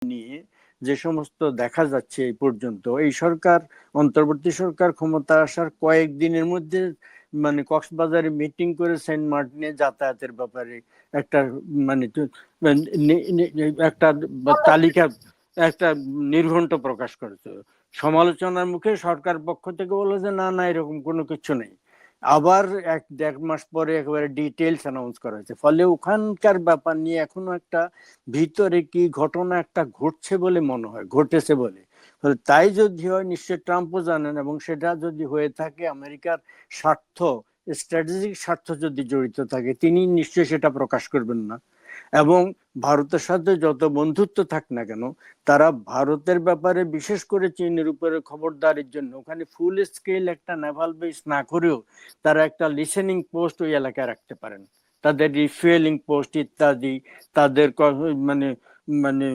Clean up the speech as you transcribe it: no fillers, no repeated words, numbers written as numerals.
নিয়ে যে সমস্ত দেখা যাচ্ছে এই পর্যন্ত, এই সরকার, অন্তর্বর্তী সরকার ক্ষমতা আসার কয়েকদিনের মধ্যে মানে কক্সবাজারে মিটিং করে সেন্ট মার্টিনে যাতায়াতের ব্যাপারে একটা মানে একটা তালিকা, একটা নির্ঘণ্ট প্রকাশ করেছে। সমালোচনার মুখে সরকার পক্ষ থেকে বললো যে না না, এরকম কোনো কিছু নেই। আবার 1-1.5 মাস পরে একেবারে ডিটেলস অ্যানাউন্স করা হয়েছে। ফলে ওখানকার ব্যাপার নিয়ে এখনো একটা ভিতরে কি ঘটনা একটা ঘটছে বলে মনে হয়, ঘটেছে বলে। তাই যদি হয়, নিশ্চয়ই ট্রাম্পও জানেন, এবং সেটা যদি হয়ে থাকে আমেরিকার স্বার্থ, স্ট্র্যাটেজিক স্বার্থ যদি জড়িত থাকে, তিনি নিশ্চয়ই সেটা প্রকাশ করবেন না। এবং ভারতের সাথে যত বন্ধুত্ব থাক না কেন, তারা ভারতের ব্যাপারে, বিশেষ করে চীনের উপরে খবরদারির জন্য ওখানে ফুল স্কেল একটা নেভাল বেস না করেও তারা একটা লিসেনিং পোস্ট ওই এলাকায় রাখতে পারেন, তাদের রিফুয়েলিং পোস্ট ইত্যাদি, তাদের মানে মানে